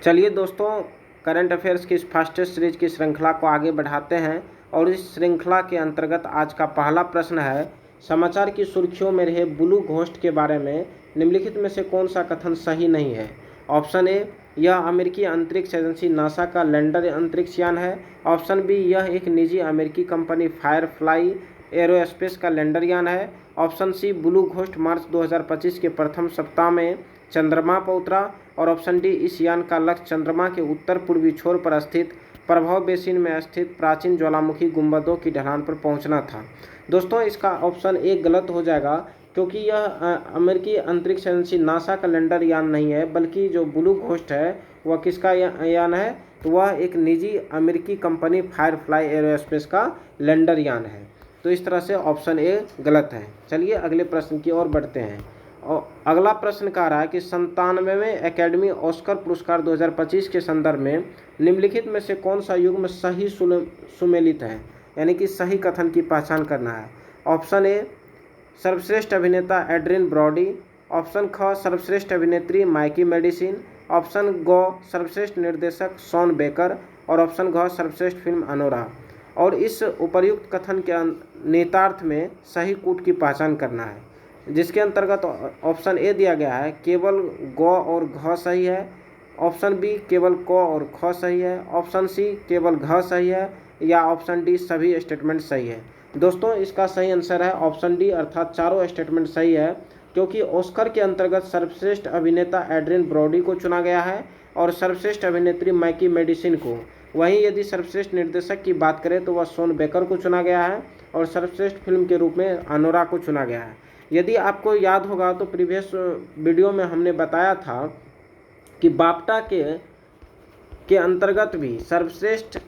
चलिए दोस्तों, current affairs की इस फास्टेस्ट सीरीज की श्रृंखला को आगे बढ़ाते हैं और इस श्रृंखला के अंतर्गत आज का पहला प्रश्न है, समाचार की सुर्खियों में रहे ब्लू घोस्ट के बारे में निम्नलिखित में से कौन सा कथन सही नहीं है। ऑप्शन ए, यह अमेरिकी अंतरिक्ष एजेंसी नासा का लैंडर अंतरिक्ष यान है। ऑप्शन बी, यह एक निजी अमेरिकी कंपनी फायरफ्लाई एरोस्पेस का लैंडर यान है। ऑप्शन सी, ब्लू घोस्ट मार्च 2025 के प्रथम सप्ताह में चंद्रमा पर उतरा। और ऑप्शन डी, इस यान का लक्ष्य चंद्रमा के उत्तर पूर्वी छोर पर स्थित प्रभाव बेसिन में स्थित प्राचीन ज्वालामुखी गुंबदों की ढलान पर पहुंचना था। दोस्तों, इसका ऑप्शन ए गलत हो जाएगा, क्योंकि यह अमेरिकी अंतरिक्ष एजेंसी नासा का लैंडर यान नहीं है, बल्कि जो ब्लू घोस्ट है वह किसका यान है, तो वह एक निजी अमेरिकी कंपनी फायरफ्लाई एरोस्पेस का लैंडर यान है। तो इस तरह से ऑप्शन ए गलत है। चलिए अगले प्रश्न की ओर बढ़ते हैं। और अगला प्रश्न कह रहा है कि 97वें एकेडमी ऑस्कर पुरस्कार 2025 के संदर्भ में निम्नलिखित में से कौन सा युग्म सही सुमेलित है, यानी कि सही कथन की पहचान करना है। ऑप्शन ए, सर्वश्रेष्ठ अभिनेता एड्रियन ब्रॉडी। ऑप्शन ख, सर्वश्रेष्ठ अभिनेत्री माइकी मेडिसिन। ऑप्शन ग, सर्वश्रेष्ठ निर्देशक शॉन बेकर। और ऑप्शन घ, सर्वश्रेष्ठ फिल्म अनोरा। और इस उपर्युक्त कथन के नेतार्थ में सही कूट की पहचान करना है, जिसके अंतर्गत ऑप्शन ए दिया गया है केवल ग और घ सही है। ऑप्शन बी, केवल क और ख सही है। ऑप्शन सी, केवल घ सही है। या ऑप्शन डी, सभी स्टेटमेंट सही है। दोस्तों, इसका सही आंसर है ऑप्शन डी, अर्थात चारों स्टेटमेंट सही है, क्योंकि ऑस्कर के अंतर्गत सर्वश्रेष्ठ अभिनेता एड्रियन ब्रॉडी को चुना गया है और सर्वश्रेष्ठ अभिनेत्री माइकी मेडिसिन को। वहीं यदि सर्वश्रेष्ठ निर्देशक की बात करें तो वह शॉन बेकर को चुना गया है और सर्वश्रेष्ठ फिल्म के रूप में अनोरा को चुना गया है। यदि आपको याद होगा तो प्रीवियस वीडियो में हमने बताया था कि बाफ्टा के अंतर्गत भी सर्वश्रेष्ठ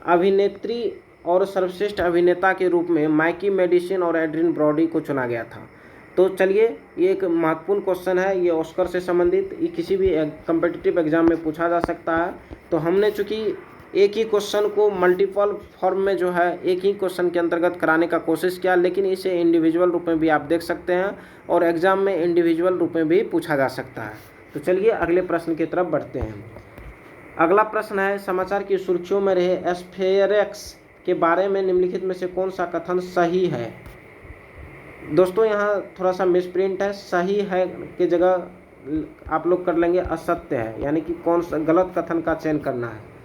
अभिनेत्री और सर्वश्रेष्ठ अभिनेता के रूप में माइकी मेडिसिन और एड्रियन ब्रॉडी को चुना गया था। तो चलिए, ये एक महत्वपूर्ण क्वेश्चन है, ये ऑस्कर से संबंधित, ये किसी भी कम्पिटिटिव एग्जाम में पूछा जा सकता है। तो हमने चूँकि एक ही क्वेश्चन को मल्टीपल फॉर्म में जो है एक ही क्वेश्चन के अंतर्गत कराने का कोशिश किया, लेकिन इसे इंडिविजुअल रूप में भी आप देख सकते हैं और एग्जाम में इंडिविजुअल रूप में भी पूछा जा सकता है। तो चलिए अगले प्रश्न की तरफ बढ़ते हैं। अगला प्रश्न है, समाचार की सुर्खियों में रहे एस्फेरेक्स के बारे में निम्नलिखित में से कौन सा कथन सही है। दोस्तों, यहाँ थोड़ा सा मिसप्रिंट है, सही है की जगह आप लोग कर लेंगे असत्य है, यानी कि कौन सा गलत कथन का चयन करना है।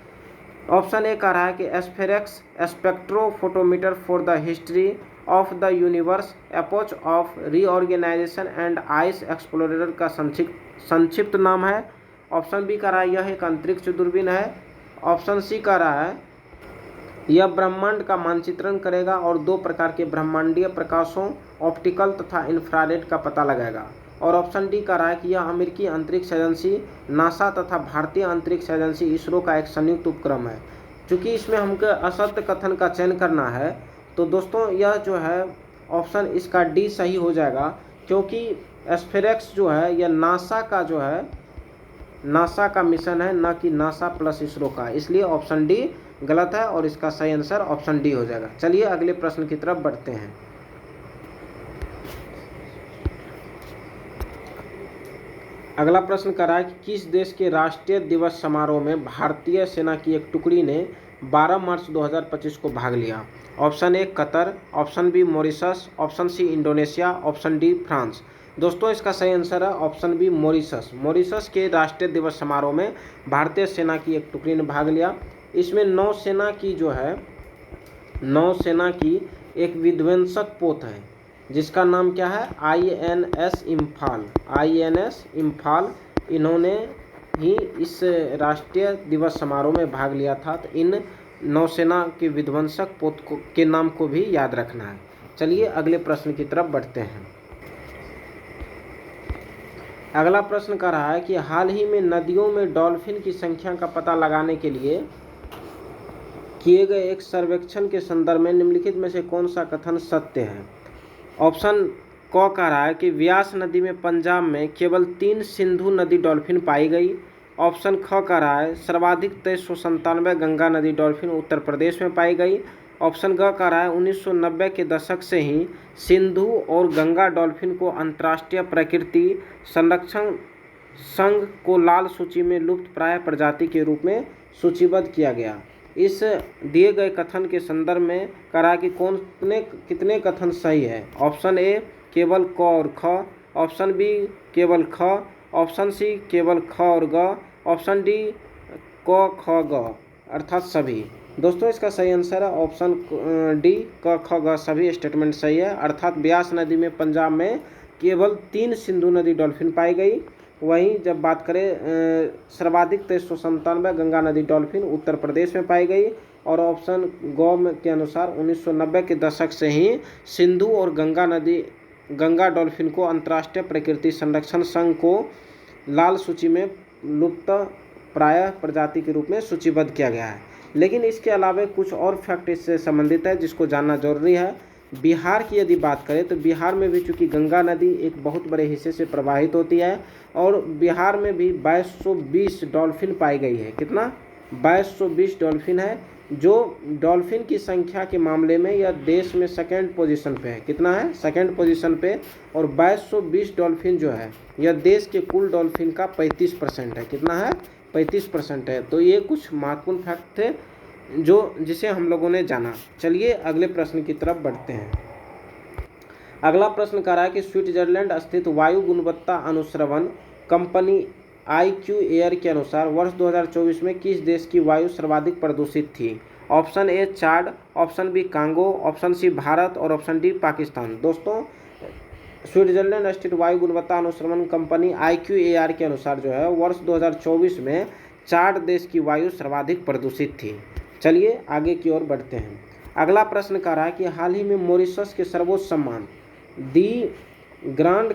ऑप्शन ए कह रहा है कि SPHEREx spectrophotometer for the history of the universe approach of reorganization and ice explorer का संक्षिप्त नाम है। ऑप्शन बी कह रहा है यह एक अंतरिक्ष दूरबीन है। ऑप्शन सी कह रहा है यह ब्रह्मांड का मानचित्रण करेगा और दो प्रकार के ब्रह्मांडीय प्रकाशों ऑप्टिकल तथा इंफ्रारेड का पता लगाएगा। और ऑप्शन डी कह रहा है कि यह अमेरिकी अंतरिक्ष एजेंसी नासा तथा भारतीय अंतरिक्ष एजेंसी इसरो का एक संयुक्त उपक्रम है। चूँकि इसमें हमको असत्य कथन का चयन करना है, तो दोस्तों यह जो है ऑप्शन इसका डी सही हो जाएगा, क्योंकि एस्फेरेक्स जो है यह नासा का जो है नासा का मिशन है, न कि नासा प्लस इसरो का, इसलिए ऑप्शन डी गलत है और इसका सही आंसर ऑप्शन डी हो जाएगा। चलिए अगले प्रश्न की तरफ बढ़ते हैं। अगला प्रश्न कर रहा है कि किस देश के राष्ट्रीय दिवस समारोह में भारतीय सेना की एक टुकड़ी ने 12 मार्च 2025 को भाग लिया। Option A Qatar, option B Mauritius, option C Indonesia, option D France. दोस्तों, इसका सही आंसर है ऑप्शन बी मॉरिशस। मॉरिशस के राष्ट्रीय दिवस समारोह में भारतीय सेना की एक टुकड़ी ने भाग लिया। इसमें नौसेना की एक विध्वंसक पोत है जिसका नाम क्या है, INS इम्फाल। इन्होंने ही इस राष्ट्रीय दिवस समारोह में भाग लिया था। तो इन नौसेना के विध्वंसक पोत के नाम को भी याद रखना है। चलिए अगले प्रश्न की तरफ बढ़ते हैं। अगला प्रश्न कर रहा है कि हाल ही में नदियों में डॉल्फिन की संख्या का पता लगाने के लिए किए गए एक सर्वेक्षण के संदर्भ में निम्नलिखित में से कौन सा कथन सत्य है। ऑप्शन क कह रहा है कि व्यास नदी में पंजाब में केवल 3 सिंधु नदी डॉल्फिन पाई गई। ऑप्शन ख कह रहा है सर्वाधिक 2397 गंगा नदी डॉल्फिन उत्तर प्रदेश में पाई गई। ऑप्शन ग कह रहा है 1990 के दशक से ही सिंधु और गंगा डॉल्फिन को अंतर्राष्ट्रीय प्रकृति संरक्षण संघ को लाल सूची में लुप्त प्राय प्रजाति के रूप में सूचीबद्ध किया गया। इस दिए गए कथन के संदर्भ में करा कि कितने कथन सही है। ऑप्शन ए केवल क और ख, ऑप्शन बी केवल ख, ऑप्शन सी केवल ख और ग, ऑप्शन डी क ख ग अर्थात सभी। दोस्तों इसका सही आंसर है ऑप्शन डी क ख ग सभी स्टेटमेंट सही है। अर्थात ब्यास नदी में पंजाब में केवल 3 सिंधु नदी डॉल्फिन पाई गई। वहीं जब बात करें सर्वाधिक 2397 गंगा नदी डॉल्फिन उत्तर प्रदेश में पाई गई। और ऑप्शन ग के अनुसार 1990 के दशक से ही सिंधु और गंगा डॉल्फिन को अंतर्राष्ट्रीय प्रकृति संरक्षण संघ को लाल सूची में लुप्त प्राय प्रजाति के रूप में सूचीबद्ध किया गया है। लेकिन इसके अलावा कुछ और फैक्ट इससे संबंधित है जिसको जानना जरूरी है। बिहार की यदि बात करें तो बिहार में भी चूँकि गंगा नदी एक बहुत बड़े हिस्से से प्रवाहित होती है और बिहार में भी 2220 डॉल्फिन पाई गई है। कितना? 2220 डॉल्फिन है, जो डॉल्फिन की संख्या के मामले में यह देश में सेकंड पोजीशन पे है। कितना है? सेकंड पोजीशन पे। और 2220 डॉल्फिन जो है यह देश के कुल डॉल्फिन का 35% है। कितना है? 35% है। तो ये कुछ महत्वपूर्ण फैक्ट थे जिसे हम लोगों ने जाना। चलिए अगले प्रश्न की तरफ बढ़ते हैं। अगला प्रश्न कह रहा है कि स्विट्जरलैंड स्थित वायु गुणवत्ता अनुश्रवण कंपनी IQ एयर के अनुसार वर्ष 2024 में किस देश की वायु सर्वाधिक प्रदूषित थी? Option A Chad, option B Congo, option C Bharat और ऑप्शन डी पाकिस्तान। दोस्तों स्विट्जरलैंड स्थित वायु गुणवत्ता अनुश्रवण कंपनी IQ एयर के अनुसार जो है वर्ष 2024 में चाड देश की वायु सर्वाधिक प्रदूषित थी। चलिए आगे की ओर बढ़ते हैं। अगला प्रश्न कह रहा है कि हाल ही में मॉरिशस के सर्वोच्च सम्मान the Grand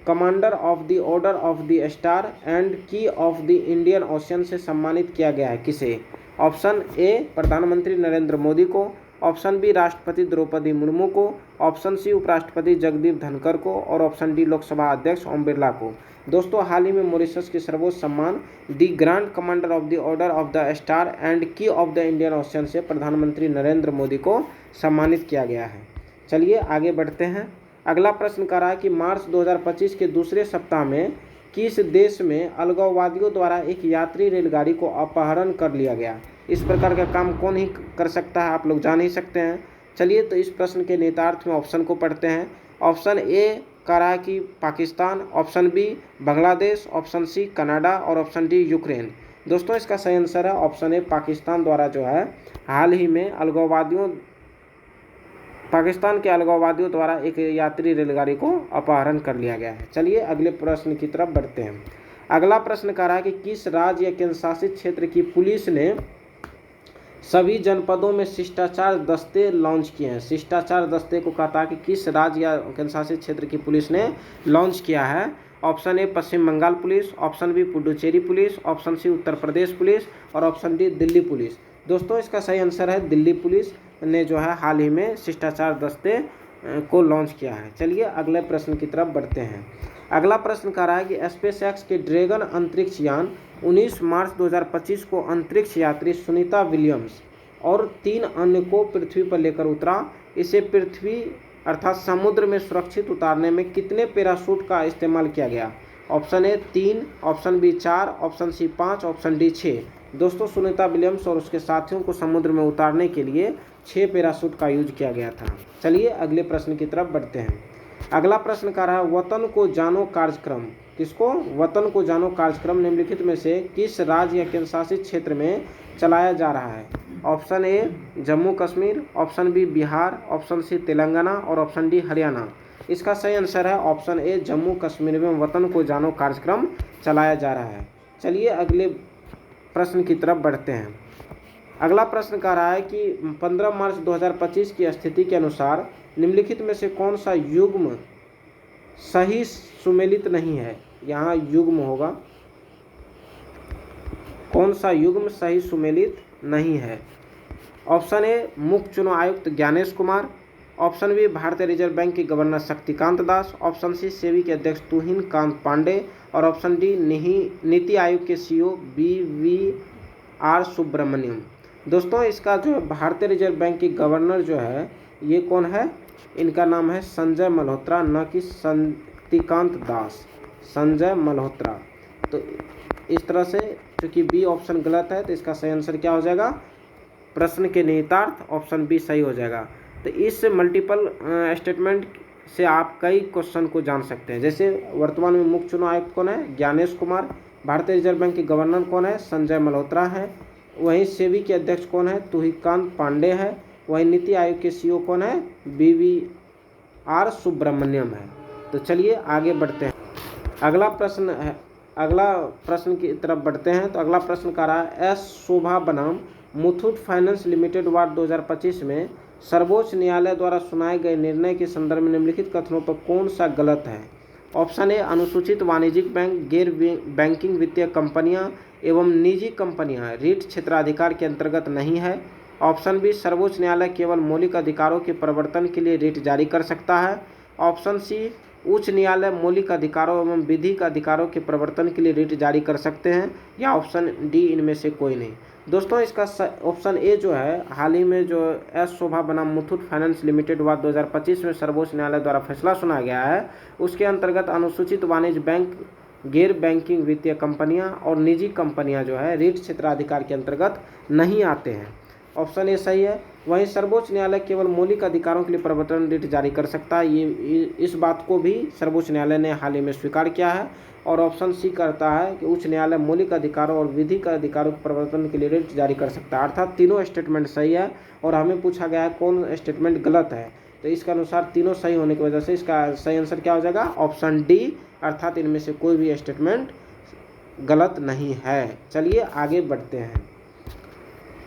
Commander of the Order of the Star and Key of the Indian Ocean से सम्मानित किया गया है। किसे? ऑप्शन ए प्रधानमंत्री नरेंद्र मोदी को, ऑप्शन बी राष्ट्रपति द्रौपदी मुर्मू को, ऑप्शन सी उपराष्ट्रपति जगदीप धनखड़ को और ऑप्शन डी लोकसभा अध्यक्ष ओम बिरला को। दोस्तों हाल ही में मॉरिशस के सर्वोच्च सम्मान the Grand Commander of the Order of the Star and Key of the Indian Ocean से प्रधानमंत्री नरेंद्र मोदी को सम्मानित किया गया है। चलिए आगे बढ़ते हैं। अगला प्रश्न कह रहा है कि मार्च 2025 के दूसरे सप्ताह में किस देश में अलगाववादियों द्वारा एक यात्री रेलगाड़ी को अपहरण कर लिया गया? इस प्रकार का काम कौन ही कर सकता है, आप लोग जान ही सकते हैं। चलिए तो इस प्रश्न के नेतार्थ में ऑप्शन को पढ़ते हैं। ऑप्शन ए कह रहा है कि Pakistan, option B Bangladesh, option C Canada और ऑप्शन डी यूक्रेन। दोस्तों इसका सही आंसर है ऑप्शन ए पाकिस्तान द्वारा जो है हाल ही में पाकिस्तान के अलगाववादियों द्वारा एक यात्री रेलगाड़ी को अपहरण कर लिया गया है। चलिए अगले प्रश्न की तरफ बढ़ते हैं। अगला प्रश्न कह रहा है कि किस राज्य या केंद्र शासित क्षेत्र की पुलिस ने सभी जनपदों में शिष्टाचार दस्ते लॉन्च किए हैं? शिष्टाचार दस्ते को कहता है कि किस राज्य या केंद्र शासित क्षेत्र की पुलिस ने लॉन्च किया है? Option A Paschim Bengal police, option B Puducherry police, option C Uttar Pradesh police और ऑप्शन डी दिल्ली पुलिस। दोस्तों इसका सही आंसर है दिल्ली पुलिस ने जो है हाल ही में शिष्टाचार दस्ते को लॉन्च किया है। चलिए अगले प्रश्न की तरफ बढ़ते हैं। अगला प्रश्न कह रहा है कि स्पेसएक्स के ड्रैगन अंतरिक्ष यान 19 मार्च 2025 को अंतरिक्ष यात्री सुनीता विलियम्स और 3 अन्य को पृथ्वी पर लेकर उतरा। इसे पृथ्वी अर्थात समुद्र में सुरक्षित उतारने में कितने पैराशूट का इस्तेमाल किया गया? Option A 3, option B 4, option C 5, option D 6। दोस्तों सुनीता विलियम्स और उसके साथियों को समुद्र में उतारने के लिए 6 पैराशूट का यूज किया गया था। चलिए अगले प्रश्न की तरफ बढ़ते हैं। अगला प्रश्न कह रहा है वतन को जानो कार्यक्रम किसको? वतन को जानो कार्यक्रम निम्नलिखित में से किस राज्य या केंद्र शासित क्षेत्र में चलाया जा रहा है? Option A Jammu Kashmir, option B Bihar, option C Telangana और ऑप्शन डी हरियाणा। इसका सही आंसर है ऑप्शन ए जम्मू कश्मीर में वतन को जानो कार्यक्रम चलाया जा रहा है। चलिए अगले प्रश्न की तरफ बढ़ते हैं। अगला प्रश्न कह रहा है कि 15 मार्च 2025 की स्थिति के अनुसार निम्नलिखित में से कौन सा युग्म सही सुमेलित नहीं है? यहाँ युग्म होगा, कौन सा युग्म सही सुमेलित नहीं है? ऑप्शन ए मुख्य चुनाव आयुक्त ज्ञानेश कुमार, ऑप्शन बी भारतीय रिजर्व बैंक के governor Shaktikanta Das, option C SEBI के अध्यक्ष तुहिन कांत पांडे और ऑप्शन डी नीति आयोग के CEO BVR सुब्रमण्यम। दोस्तों इसका जो भारतीय रिजर्व बैंक के गवर्नर जो है ये कौन है? इनका नाम है संजय मल्होत्रा, न कि शक्तिकांत दास। संजय मल्होत्रा। तो इस तरह से चूँकि बी ऑप्शन गलत है तो इसका सही आंसर क्या हो जाएगा, प्रश्न के निहितार्थ ऑप्शन बी सही हो जाएगा। तो इस मल्टीपल स्टेटमेंट से आप कई क्वेश्चन को जान सकते हैं। जैसे वर्तमान में मुख्य चुनाव आयुक्त कौन है, ज्ञानेश कुमार। भारतीय रिजर्व बैंक के गवर्नर कौन है, संजय मल्होत्रा है। वहीं सेबी के अध्यक्ष कौन है, तुहिकांत पांडे है। वहीं नीति आयोग के सीईओ कौन है, BVR सुब्रमण्यम है। तो चलिए आगे बढ़ते हैं। अगला प्रश्न की तरफ बढ़ते हैं। तो अगला प्रश्न कह रहा है, एस शोभा बनाम मुथूट फाइनेंस लिमिटेड वार 2025 में सर्वोच्च न्यायालय द्वारा सुनाए गए निर्णय के संदर्भ में निम्नलिखित कथनों पर कौन सा गलत है। ऑप्शन ए, अनुसूचित वाणिज्यिक बैंक, गैर बैंकिंग वित्तीय कंपनियां एवं निजी कंपनियां रीट क्षेत्राधिकार के अंतर्गत नहीं है। ऑप्शन बी, सर्वोच्च न्यायालय केवल मौलिक अधिकारों के प्रवर्तन के लिए रीट जारी कर सकता है। ऑप्शन सी, उच्च न्यायालय मौलिक अधिकारों एवं विधिक अधिकारों के प्रवर्तन के लिए रीट जारी कर सकते हैं। या ऑप्शन डी, इनमें से कोई नहीं। दोस्तों इसका ऑप्शन ए जो है, हाल ही में जो एस शोभा बनाम मुथूट फाइनेंस लिमिटेड वार 2025 में सर्वोच्च न्यायालय द्वारा फैसला सुनाया गया है, उसके अंतर्गत अनुसूचित वाणिज्य बैंक, गैर बैंकिंग वित्तीय कंपनियां और निजी कंपनियां जो है रीट क्षेत्राधिकार के अंतर्गत नहीं आते हैं। ऑप्शन ए सही है। वहीं सर्वोच्च न्यायालय केवल मौलिक अधिकारों के लिए प्रवर्तन रीट जारी कर सकता है, ये इस बात को भी सर्वोच्च न्यायालय ने हाल ही में स्वीकार किया है। और ऑप्शन सी कहता है कि उच्च न्यायालय मौलिक अधिकारों और विधिक अधिकारों के प्रवर्तन के लिए रीट जारी कर सकता है। अर्थात तीनों स्टेटमेंट सही है। और हमें पूछा गया है कौन स्टेटमेंट गलत है, तो इसके अनुसार तीनों सही होने की वजह से इसका सही आंसर क्या हो जाएगा, ऑप्शन डी, अर्थात इनमें से कोई भी स्टेटमेंट गलत नहीं है। चलिए आगे बढ़ते हैं।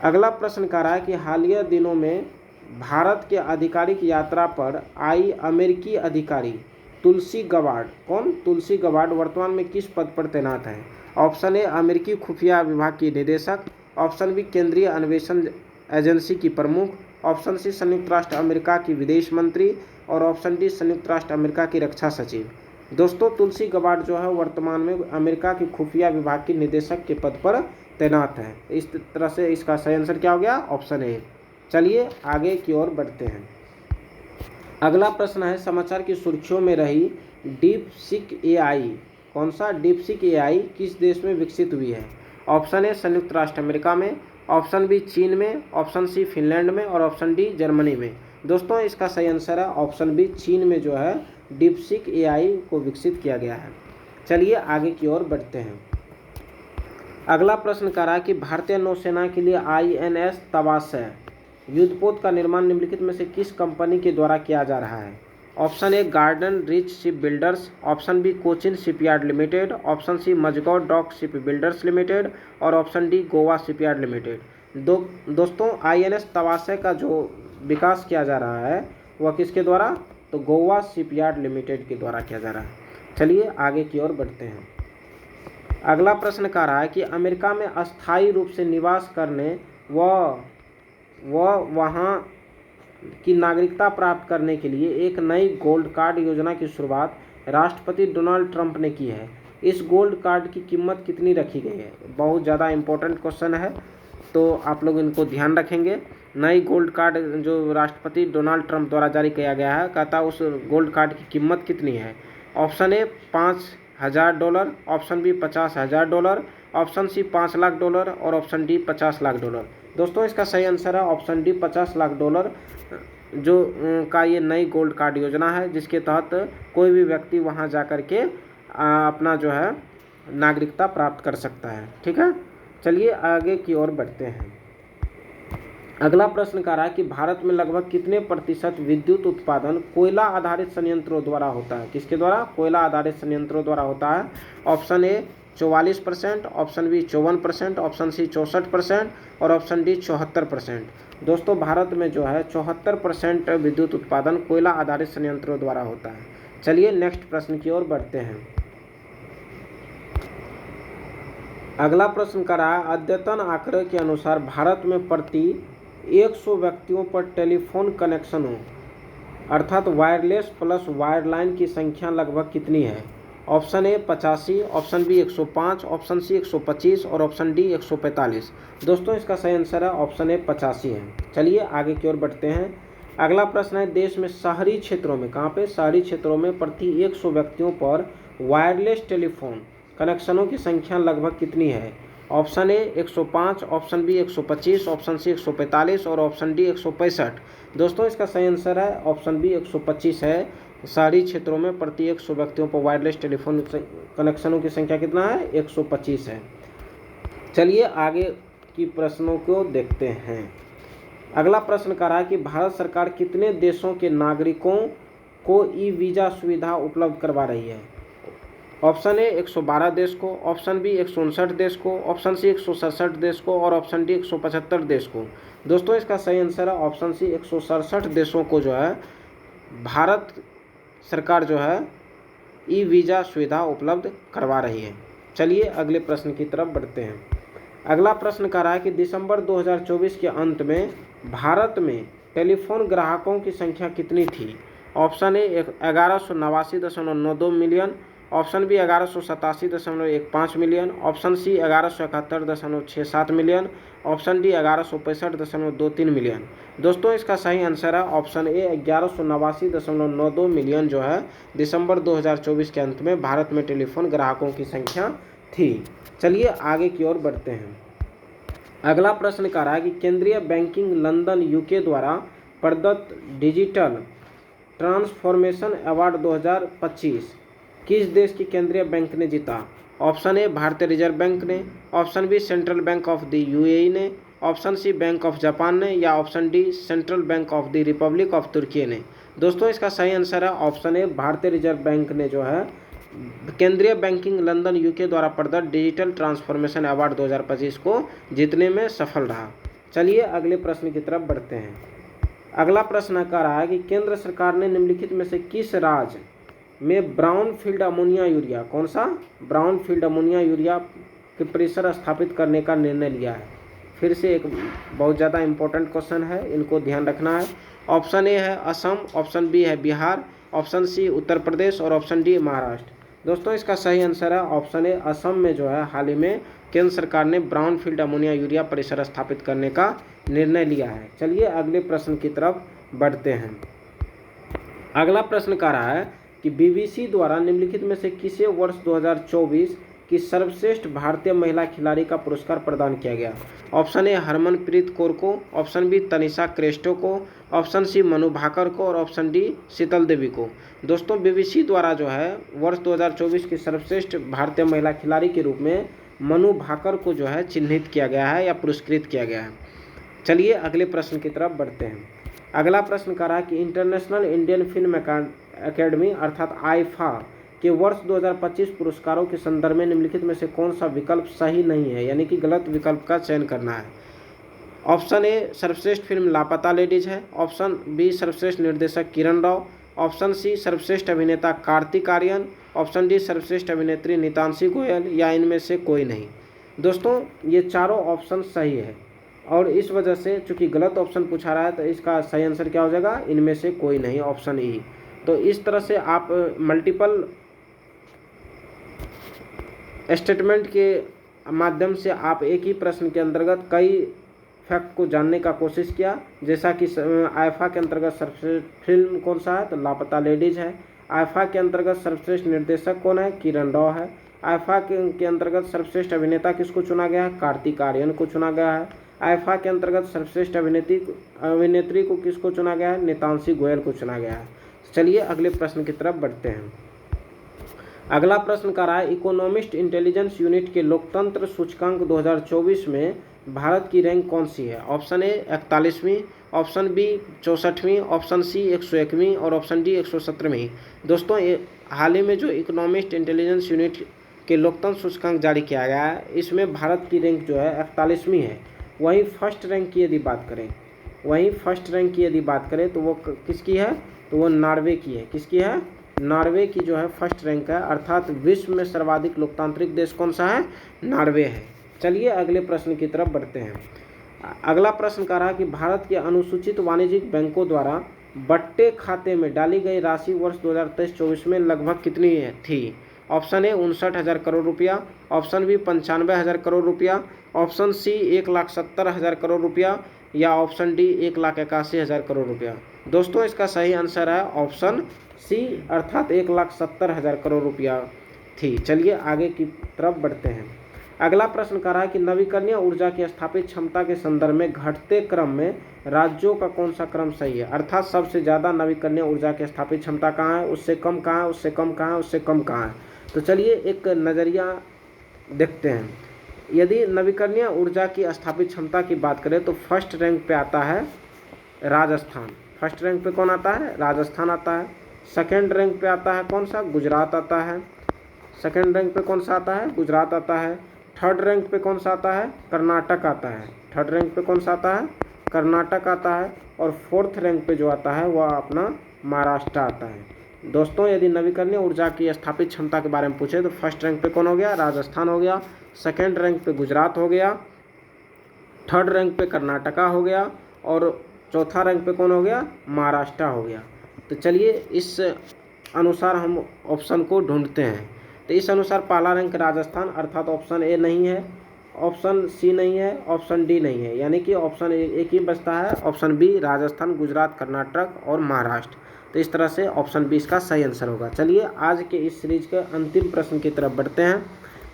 अगला प्रश्न कह रहा है कि हालिया दिनों में भारत के आधिकारिक यात्रा पर आई अमेरिकी अधिकारी तुलसी गबार्ड, कौन, तुलसी गबार्ड वर्तमान में किस पद पर तैनात है। ऑप्शन ए, अमेरिकी खुफिया विभाग की निदेशक। ऑप्शन बी, केंद्रीय अन्वेषण एजेंसी की प्रमुख। ऑप्शन सी, संयुक्त राष्ट्र अमेरिका की विदेश मंत्री। और ऑप्शन डी, संयुक्त राष्ट्र अमेरिका की रक्षा सचिव। दोस्तों तुलसी गबार्ड जो है वर्तमान में अमेरिका की खुफिया विभाग की निदेशक के पद पर तैनात है। इस तरह से इसका सही आंसर क्या हो गया, ऑप्शन ए। चलिए आगे की ओर बढ़ते हैं। अगला प्रश्न है, समाचार की सुर्खियों में रही डीपसीक AI, कौन सा, डीपसीक AI किस देश में विकसित हुई है। ऑप्शन ए, संयुक्त राष्ट्र अमेरिका में। ऑप्शन बी, चीन में। ऑप्शन सी, फिनलैंड में। और ऑप्शन डी, जर्मनी में। दोस्तों इसका सही आंसर है ऑप्शन बी, चीन में जो है डीपसीक AI को विकसित किया गया है। चलिए आगे की ओर बढ़ते हैं। अगला प्रश्न कह रहा है कि भारतीय नौसेना के लिए INS तवासय युद्धपोत का निर्माण निम्नलिखित में से किस कंपनी के द्वारा किया जा रहा है। Option A, Garden Reach Shipbuilders. Option B, Cochin Shipyard Limited. Option C, Mazagon Dock Shipbuilders Limited. और option D, Goa Shipyard Limited. दोस्तों INS तवासय का जो विकास किया जा रहा है वह किसके द्वारा, तो गोवा शिपयार्ड लिमिटेड के द्वारा किया जा रहा है। चलिए आगे की ओर बढ़ते हैं। अगला प्रश्न कह रहा है कि अमेरिका में अस्थायी रूप से निवास करने व वहाँ की नागरिकता प्राप्त करने के लिए एक नई गोल्ड कार्ड योजना की शुरुआत राष्ट्रपति डोनाल्ड ट्रंप ने की है। इस गोल्ड कार्ड की कीमत कितनी रखी गई है। बहुत ज़्यादा इम्पोर्टेंट क्वेश्चन है, तो आप लोग इनको ध्यान रखेंगे। नई गोल्ड कार्ड जो राष्ट्रपति डोनाल्ड ट्रंप द्वारा जारी किया गया है, कहता है उस गोल्ड कार्ड की कीमत कितनी है। Option A, $5,000। Option B, $50,000। Option C, $5 lakh. और ऑप्शन डी, $50 लाख। दोस्तों इसका सही आंसर है ऑप्शन डी, $50 लाख जो का ये नई गोल्ड कार्ड योजना है, जिसके तहत कोई भी व्यक्ति वहां जाकर के अपना जो है नागरिकता प्राप्त कर सकता है। ठीक है, चलिए आगे की ओर बढ़ते हैं। अगला प्रश्न कह रहा है कि भारत में लगभग कितने प्रतिशत विद्युत उत्पादन कोयला आधारित संयंत्रों द्वारा होता है। किसके द्वारा, कोयला आधारित संयंत्रों द्वारा होता है। Option A 44%, option B 54%, option C 64% और ऑप्शन डी 74%। दोस्तों भारत में जो है 74% विद्युत उत्पादन कोयला आधारित संयंत्रों द्वारा होता है। चलिए नेक्स्ट प्रश्न की ओर बढ़ते हैं। अगला प्रश्न कर रहा है, अद्यतन आंकड़े के अनुसार भारत में प्रति 100 व्यक्तियों पर टेलीफोन कनेक्शन हो, अर्थात वायरलेस प्लस वायरलाइन की संख्या लगभग कितनी है। Option A 85, option B 105, option C 125 और ऑप्शन डी 145। दोस्तों इसका सही आंसर है ऑप्शन ए 85 है। चलिए आगे की ओर बढ़ते हैं। अगला प्रश्न है, देश में शहरी क्षेत्रों में, कहाँ पे, शहरी क्षेत्रों में प्रति 100 व्यक्तियों पर वायरलेस टेलीफोन कनेक्शनों की संख्या लगभग कितनी है? Option A 105, option B 125, option C 145 और ऑप्शन डी 165। दोस्तों इसका सही आंसर है ऑप्शन बी 125 है। शहरी क्षेत्रों में प्रति 100 व्यक्तियों पर वायरलेस टेलीफोन कनेक्शनों की संख्या कितना है? 125 है। चलिए आगे की प्रश्नों को देखते हैं। अगला प्रश्न कह रहा है कि भारत सरकार कितने देशों के नागरिकों को ई वीज़ा सुविधा उपलब्ध करवा रही है? ऑप्शन ए 112 देश को, ऑप्शन बी 159 देश को, ऑप्शन सी 167 देश को और ऑप्शन डी 175 देश को। दोस्तों इसका सही आंसर है ऑप्शन सी 167 देशों को जो है भारत सरकार जो है ई वीज़ा सुविधा उपलब्ध करवा रही है। चलिए अगले प्रश्न की तरफ बढ़ते हैं। अगला प्रश्न कह रहा है कि दिसंबर 2024 के अंत में भारत में टेलीफोन ग्राहकों की संख्या कितनी थी? Option A 1189.92 million, option B 1187.15 million, option C 1171.67 million, option D 1165.23 million. दोस्तों इसका सही आंसर है ऑप्शन ए 1189.92 मिलियन जो है दिसंबर 2024 के अंत में भारत में टेलीफोन ग्राहकों की संख्या थी। चलिए आगे की ओर बढ़ते हैं। अगला प्रश्न कह रहा है कि केंद्रीय बैंकिंग लंदन यूके द्वारा प्रदत्त डिजिटल ट्रांसफॉर्मेशन अवार्ड 2025 किस देश की केंद्रीय बैंक ने जीता? ऑप्शन ए भारतीय रिजर्व बैंक ने, option B central bank of the UAE ने, option C bank of Japan ने या option D central bank of the republic of तुर्की ने। दोस्तों इसका सही आंसर है ऑप्शन ए भारतीय रिजर्व बैंक ने जो है केंद्रीय बैंकिंग लंदन यूके द्वारा प्रदत्त डिजिटल ट्रांसफॉर्मेशन अवार्ड 2025 को जीतने में सफल रहा। चलिए अगले प्रश्न की तरफ बढ़ते हैं। अगला प्रश्न कह रहा है कि केंद्र सरकार ने निम्नलिखित में से किस राज्य में ब्राउन फील्ड अमोनिया यूरिया, कौन सा? ब्राउन फील्ड अमोनिया यूरिया के परिसर स्थापित करने का निर्णय लिया है? फिर से एक बहुत ज़्यादा इंपॉर्टेंट क्वेश्चन है, इनको ध्यान रखना है। ऑप्शन ए है असम, ऑप्शन बी है बिहार, ऑप्शन सी उत्तर प्रदेश और ऑप्शन डी महाराष्ट्र। दोस्तों इसका सही आंसर है ऑप्शन ए असम में जो है हाल ही में केंद्र सरकार ने ब्राउन फील्ड अमोनिया यूरिया परिसर स्थापित करने का निर्णय लिया है। चलिए अगले प्रश्न की तरफ बढ़ते हैं। अगला प्रश्न कह रहा है कि बीबीसी द्वारा निम्नलिखित में से किसे वर्ष 2024 की सर्वश्रेष्ठ भारतीय महिला खिलाड़ी का पुरस्कार प्रदान किया गया? ऑप्शन ए हरमनप्रीत कौर को, ऑप्शन बी तनिषा क्रेस्टो को, ऑप्शन सी मनु भाकर को और ऑप्शन डी शीतल देवी को। दोस्तों बीबीसी द्वारा जो है वर्ष 2024 की सर्वश्रेष्ठ भारतीय महिला खिलाड़ी के रूप में मनु भाकर को जो है चिन्हित किया गया है या पुरस्कृत किया गया है। चलिए अगले प्रश्न की तरफ बढ़ते हैं। अगला प्रश्न कह रहा है कि इंटरनेशनल इंडियन फिल्म एकेडमी अर्थात आईफा के वर्ष 2025 पुरस्कारों के संदर्भ में निम्नलिखित में से कौन सा विकल्प सही नहीं है, यानी कि गलत विकल्प का चयन करना है? ऑप्शन ए सर्वश्रेष्ठ फिल्म लापता लेडीज है, ऑप्शन बी सर्वश्रेष्ठ निर्देशक किरण राव, ऑप्शन सी सर्वश्रेष्ठ अभिनेता कार्तिक आर्यन, ऑप्शन डी सर्वश्रेष्ठ अभिनेत्री नितांशी गोयल या इनमें से कोई नहीं। दोस्तों ये चारों ऑप्शन सही है और इस वजह से चूंकि गलत ऑप्शन पूछा रहा है तो इसका सही आंसर क्या हो जाएगा? इनमें से कोई नहीं, ऑप्शन ई। तो इस तरह से आप मल्टीपल स्टेटमेंट के माध्यम से आप एक ही प्रश्न के अंतर्गत कई फैक्ट को जानने का कोशिश किया। जैसा कि आईफा के अंतर्गत सर्वश्रेष्ठ फिल्म कौन सा है? तो लापता लेडीज है। आईफा के अंतर्गत सर्वश्रेष्ठ निर्देशक कौन है? किरण राव है। आईफा के अंतर्गत सर्वश्रेष्ठ अभिनेता किसको चुना गया है? कार्तिक आर्यन को चुना गया है। आईफा के अंतर्गत सर्वश्रेष्ठ अभिनेत्री को किसको चुना गया है? नितांशी गोयल को चुना गया है। चलिए अगले प्रश्न की तरफ बढ़ते हैं। अगला प्रश्न कह रहा है इकोनॉमिस्ट इंटेलिजेंस यूनिट के लोकतंत्र सूचकांक 2024 में भारत की रैंक कौन सी है? ऑप्शन ए 41वीं, ऑप्शन बी 64वीं, ऑप्शन सी 101वीं और ऑप्शन डी 117वीं। दोस्तों ये हाल ही में जो इकोनॉमिस्ट इंटेलिजेंस यूनिट के लोकतंत्र सूचकांक जारी किया गया है इसमें भारत की रैंक जो है 41वीं है। वहीं फर्स्ट रैंक की यदि बात करें तो वो किसकी है? तो वो नॉर्वे की है। किसकी है? नॉर्वे की जो है फर्स्ट रैंक है, अर्थात विश्व में सर्वाधिक लोकतांत्रिक देश कौन सा है? नॉर्वे है। चलिए अगले प्रश्न की तरफ बढ़ते हैं। अगला प्रश्न कह रहा है कि भारत के अनुसूचित वाणिज्यिक बैंकों द्वारा बट्टे खाते में डाली गई राशि वर्ष 2023-24 में लगभग कितनी थी? ऑप्शन ए 59,000 करोड़ रुपया, ऑप्शन बी 95,000 करोड़ रुपया, ऑप्शन सी 1,70,000 करोड़ रुपया या ऑप्शन डी 1,81,000 करोड़ रुपया। दोस्तों इसका सही आंसर है ऑप्शन सी अर्थात 1,70,000 करोड़ रुपया थी। चलिए आगे की तरफ बढ़ते हैं। अगला प्रश्न कह रहा है कि नवीकरणीय ऊर्जा की स्थापित क्षमता के संदर्भ में घटते क्रम में राज्यों का कौन सा क्रम सही है, अर्थात सबसे ज़्यादा नवीकरणीय ऊर्जा की स्थापित क्षमता कहाँ है, उससे कम कहाँ है, उससे कम कहाँ है, उससे कम कहाँ है। तो चलिए एक नज़रिया देखते हैं। यदि नवीकरणीय ऊर्जा की स्थापित क्षमता की बात करें तो फर्स्ट रैंक पे आता है राजस्थान। फर्स्ट रैंक पे कौन आता है, राजस्थान आता है। सेकेंड रैंक पे आता है कौन सा, गुजरात आता है। सेकेंड रैंक पे कौन सा आता है, गुजरात आता है। थर्ड रैंक पे कौन सा आता है, कर्नाटक आता है। थर्ड रैंक पे कौन सा आता है, कर्नाटक आता है। और फोर्थ रैंक पे जो आता है वह अपना महाराष्ट्र आता है। दोस्तों यदि नवीकरणीय ऊर्जा की स्थापित क्षमता के बारे में पूछे तो फर्स्ट रैंक पे कौन हो गया, राजस्थान हो गया। सेकेंड रैंक पे गुजरात हो गया। थर्ड रैंक पे कर्नाटका हो गया। और चौथा रैंक पे कौन हो गया, महाराष्ट्र हो गया। तो चलिए इस अनुसार हम ऑप्शन को ढूंढते हैं। तो इस अनुसार पहला रैंक राजस्थान, अर्थात ऑप्शन ए नहीं है, ऑप्शन सी नहीं है, ऑप्शन डी नहीं है, यानी कि ऑप्शन एक ही बचता है, ऑप्शन बी राजस्थान, गुजरात, कर्नाटक और महाराष्ट्र। तो इस तरह से ऑप्शन बी इसका सही आंसर होगा। चलिए आज के इस सीरीज के अंतिम प्रश्न की तरफ बढ़ते हैं।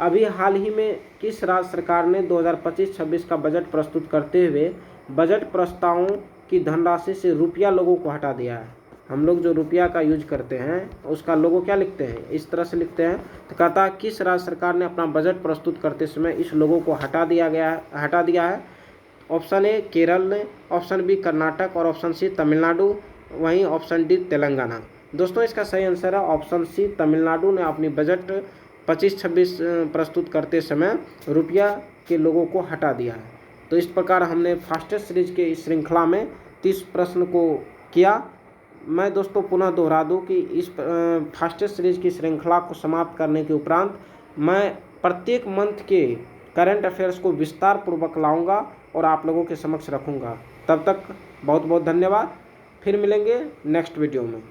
अभी हाल ही में किस राज्य सरकार ने 2025-26 का बजट प्रस्तुत करते हुए बजट प्रस्तावों की धनराशि से रुपया लोगों को हटा दिया है। हम लोग जो रुपया का यूज करते हैं उसका लोगो क्या लिखते हैं, इस तरह से लिखते हैं। तो कहता है किस राज्य सरकार ने अपना बजट प्रस्तुत करते समय इस लोगो को हटा दिया है। ऑप्शन ए केरल ने, ऑप्शन बी कर्नाटक और ऑप्शन सी तमिलनाडु, वहीं ऑप्शन डी तेलंगाना। दोस्तों इसका सही आंसर है ऑप्शन सी, तमिलनाडु ने अपनी बजट 25-26 प्रस्तुत करते समय रुपया के लोगों को हटा दिया है। तो इस प्रकार हमने फास्टेस्ट सीरीज के इस श्रृंखला में 30 प्रश्न को किया। मैं दोस्तों पुनः दोहरा दूं कि इस फास्टेस्ट सीरीज की श्रृंखला को समाप्त करने के उपरांत मैं प्रत्येक मंथ के करंट अफेयर्स को विस्तार पूर्वक लाऊंगा और आप लोगों के समक्ष रखूंगा। तब तक बहुत बहुत धन्यवाद। फिर मिलेंगे नेक्स्ट वीडियो में।